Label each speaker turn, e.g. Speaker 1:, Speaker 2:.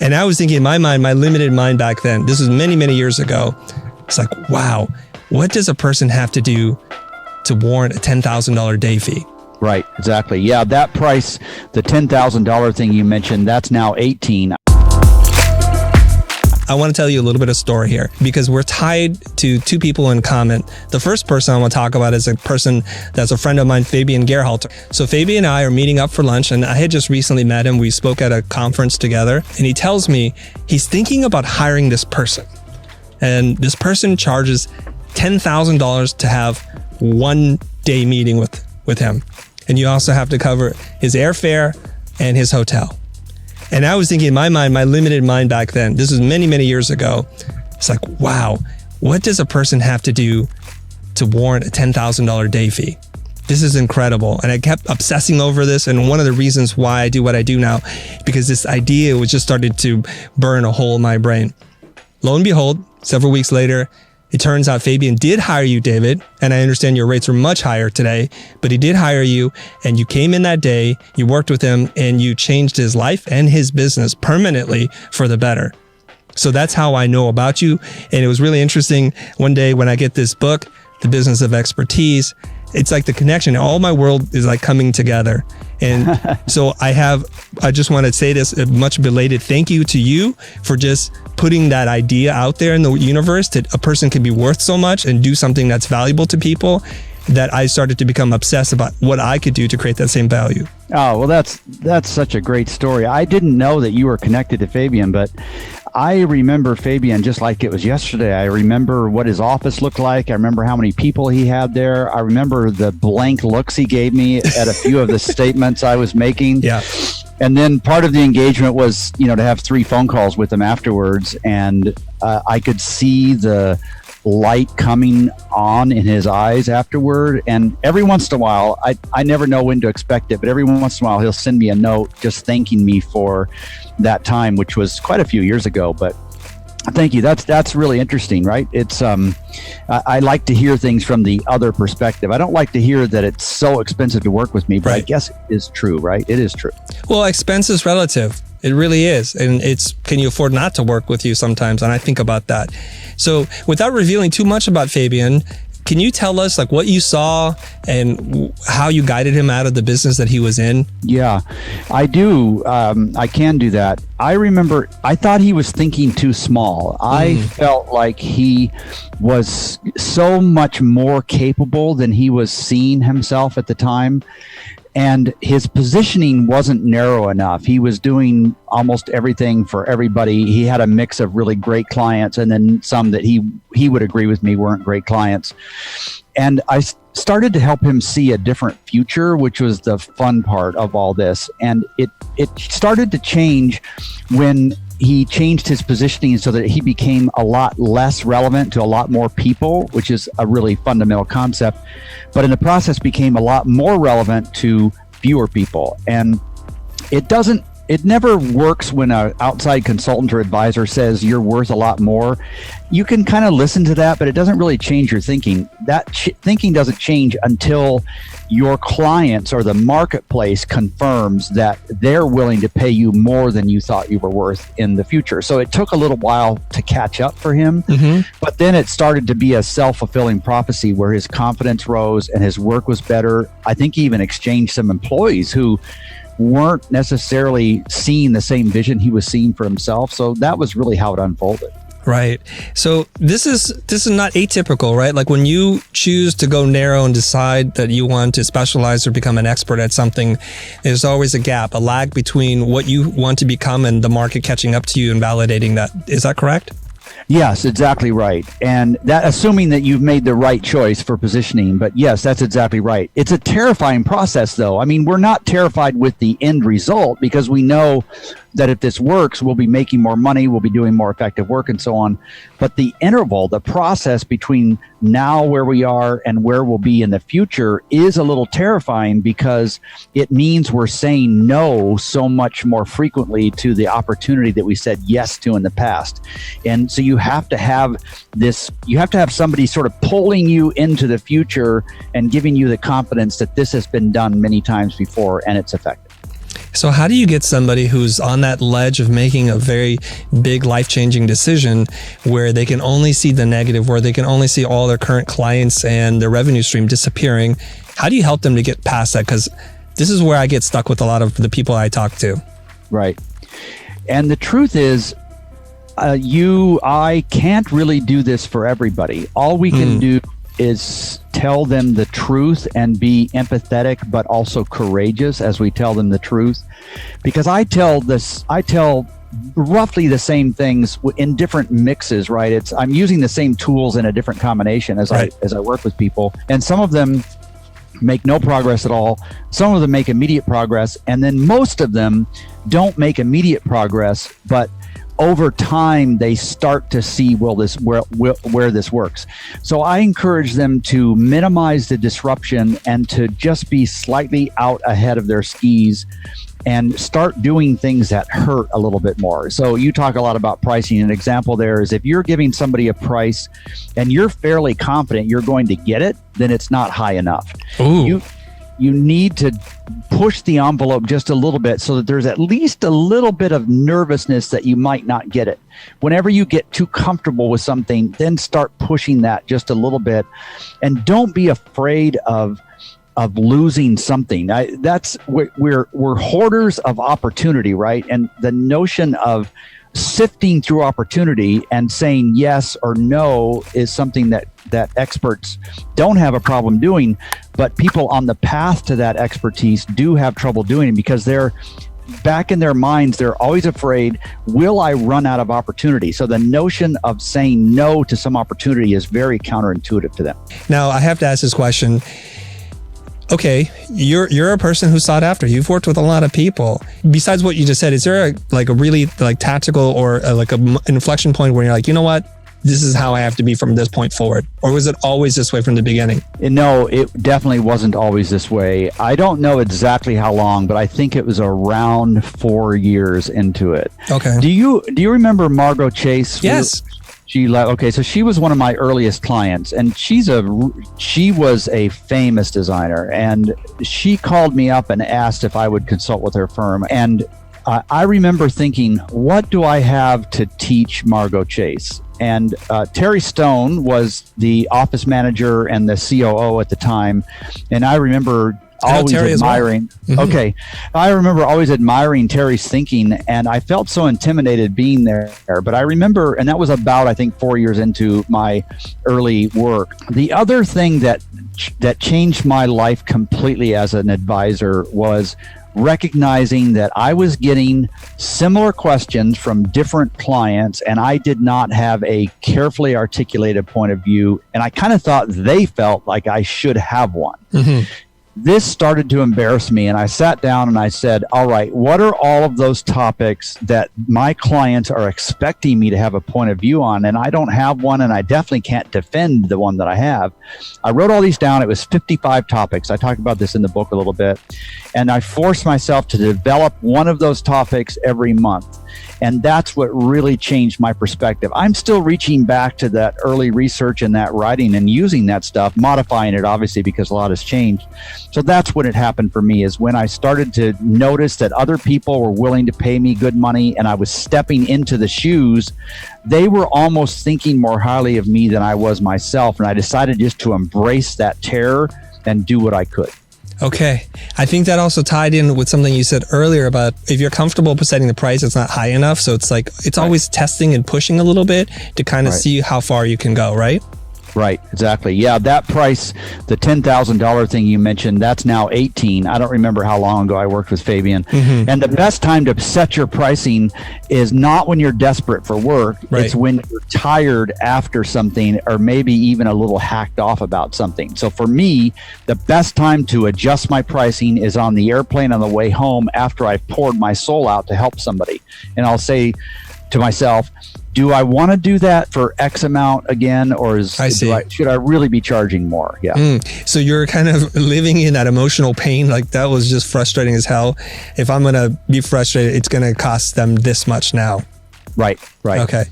Speaker 1: And I was thinking in my mind, my limited mind back then, this was many, many years ago. It's like, wow, what does a person have to do to warrant a $10,000 day fee?
Speaker 2: Right, exactly. Yeah, that price, the $10,000 thing you mentioned, that's now 18.
Speaker 1: I want to tell you a little bit of story here because we're tied to two people in common. The first person I want to talk about is a person that's a friend of mine, Fabian Gerhalter. So Fabian and I are meeting up for lunch, and I had just recently met him. We spoke at a conference together, and he tells me he's thinking about hiring this person. And this person charges $10,000 to have 1 day meeting with him. And you also have to cover his airfare and his hotel. And I was thinking in my mind, my limited mind back then, this was many, many years ago. It's like, wow, what does a person have to do to warrant a $10,000 day fee? This is incredible. And I kept obsessing over this. And one of the reasons why I do what I do now, because this idea was just started to burn a hole in my brain. Lo and behold, several weeks later, it turns out Fabian did hire you, David, and I understand your rates are much higher today, but he did hire you, and you came in that day, you worked with him, and you changed his life and his business permanently for the better. So that's how I know about you, and it was really interesting. One day when I get this book, The Business of Expertise, it's like the connection. All my world is like coming together. And so I just want to say this, a much belated thank you to you for just putting that idea out there in the universe that a person can be worth so much and do something that's valuable to people, that I started to become obsessed about what I could do to create that same value.
Speaker 2: Oh, well, that's such a great story. I didn't know that you were connected to Fabian, but I remember Fabian just like it was yesterday. I remember what his office looked like. I remember how many people he had there. I remember the blank looks he gave me at a few of the statements I was making.
Speaker 1: Yeah.
Speaker 2: And then part of the engagement was, to have 3 phone calls with him afterwards. And I could see the light coming on in his eyes afterward. And every once in a while, I never know when to expect it, but every once in a while he'll send me a note just thanking me for that time, which was quite a few years ago. But thank you. That's really interesting, right? It's I like to hear things from the other perspective. I don't like to hear that it's so expensive to work with me, but right. I guess it is true, right? It is true.
Speaker 1: Well, expense is relative. It really is. And can you afford not to work with you sometimes? And I think about that. So without revealing too much about Fabian, can you tell us like what you saw and how you guided him out of the business that he was in? Yeah,
Speaker 2: I do. I can do that. I remember I thought he was thinking too small. I felt like he was so much more capable than he was seeing himself at the time. And his positioning wasn't narrow enough. He was doing almost everything for everybody. He had a mix of really great clients and then some that he would agree with me weren't great clients. And I started to help him see a different future, which was the fun part of all this. And it started to change when he changed his positioning so that he became a lot less relevant to a lot more people, which is a really fundamental concept, but in the process became a lot more relevant to fewer people. And it never works when an outside consultant or advisor says you're worth a lot more. You can kind of listen to that, but it doesn't really change your thinking. That thinking doesn't change until your clients or the marketplace confirms that they're willing to pay you more than you thought you were worth in the future. So it took a little while to catch up for him, but then it started to be a self-fulfilling prophecy where his confidence rose and his work was better. I think he even exchanged some employees who weren't necessarily seeing the same vision he was seeing for himself. So that was really how it unfolded.
Speaker 1: Right. So this is not atypical, right? Like when you choose to go narrow and decide that you want to specialize or become an expert at something, there's always a gap, a lag between what you want to become and the market catching up to you and validating that. Is that correct?
Speaker 2: Yes, exactly right. And that assuming that you've made the right choice for positioning, but yes, that's exactly right. It's a terrifying process though. I mean, we're not terrified with the end result because we know that if this works, we'll be making more money, we'll be doing more effective work and so on. But the interval, the process between now where we are and where we'll be in the future is a little terrifying because it means we're saying no so much more frequently to the opportunity that we said yes to in the past. And so you have to have somebody sort of pulling you into the future and giving you the confidence that this has been done many times before and it's effective.
Speaker 1: So how do you get somebody who's on that ledge of making a very big life-changing decision where they can only see the negative, where they can only see all their current clients and their revenue stream disappearing? How do you help them to get past that? Because this is where I get stuck with a lot of the people I talk to.
Speaker 2: Right. And the truth is, I can't really do this for everybody. All we can do is tell them the truth and be empathetic, but also courageous as we tell them the truth. Because I tell roughly the same things in different mixes, right? I'm using the same tools in a different combination as I work with people. And some of them make no progress at all. Some of them make immediate progress. And then most of them don't make immediate progress, but over time, they start to see where this works. So I encourage them to minimize the disruption and to just be slightly out ahead of their skis and start doing things that hurt a little bit more. So you talk a lot about pricing. An example there is if you're giving somebody a price and you're fairly confident you're going to get it, then it's not high enough.
Speaker 1: Ooh.
Speaker 2: You need to push the envelope just a little bit so that there's at least a little bit of nervousness that you might not get it. Whenever you get too comfortable with something, then start pushing that just a little bit. And don't be afraid of losing something. We're hoarders of opportunity, right? And the notion of sifting through opportunity and saying yes or no is something that experts don't have a problem doing, but people on the path to that expertise do have trouble doing it because they're back in their minds, they're always afraid, will I run out of opportunity? So the notion of saying no to some opportunity is very counterintuitive to them.
Speaker 1: Now, I have to ask this question. Okay, you're a person who's sought after. You've worked with a lot of people. Besides what you just said, is there a really tactical or an inflection point where you're like, you know what, this is how I have to be from this point forward? Or was it always this way from the beginning?
Speaker 2: No, it definitely wasn't always this way. I don't know exactly how long, but I think it was around 4 years into it.
Speaker 1: Okay.
Speaker 2: Do you remember Margot Chase?
Speaker 1: Yes.
Speaker 2: So she was one of my earliest clients, and she was a famous designer, and she called me up and asked if I would consult with her firm. And I remember thinking, what do I have to teach Margot Chase? And Terry Stone was the office manager and the COO at the time, and I remember always admiring.
Speaker 1: Well. Mm-hmm.
Speaker 2: Okay. I remember always admiring Terry's thinking, and I felt so intimidated being there. But I remember, and that was about, I think, 4 years into my early work. The other thing that changed my life completely as an advisor was recognizing that I was getting similar questions from different clients, and I did not have a carefully articulated point of view, and I kind of thought they felt like I should have one. Mm-hmm. This started to embarrass me, and I sat down and I said, all right, what are all of those topics that my clients are expecting me to have a point of view on? And I don't have one, and I definitely can't defend the one that I have. I wrote all these down. It was 55 topics. I talk about this in the book a little bit. And I forced myself to develop one of those topics every month. And that's what really changed my perspective. I'm still reaching back to that early research and that writing and using that stuff, modifying it, obviously, because a lot has changed. So that's when it happened for me, is when I started to notice that other people were willing to pay me good money and I was stepping into the shoes. They were almost thinking more highly of me than I was myself. And I decided just to embrace that terror and do what I could.
Speaker 1: Okay. I think that also tied in with something you said earlier about if you're comfortable setting the price, it's not high enough. So it's it's always testing and pushing a little bit to kind of see how far you can go, right?
Speaker 2: Right, exactly. Yeah, that price, the $10,000 thing you mentioned, that's now 18. I don't remember how long ago I worked with Fabian. Mm-hmm. And the best time to set your pricing is not when you're desperate for work. Right. It's when you're tired after something, or maybe even a little hacked off about something. So for me, the best time to adjust my pricing is on the airplane on the way home after I've poured my soul out to help somebody. And I'll say to myself, do I want to do that for X amount again, or should I really be charging more? Yeah.
Speaker 1: So you're kind of living in that emotional pain. Like, that was just frustrating as hell. If I'm going to be frustrated, it's going to cost them this much now.
Speaker 2: Right.
Speaker 1: Okay.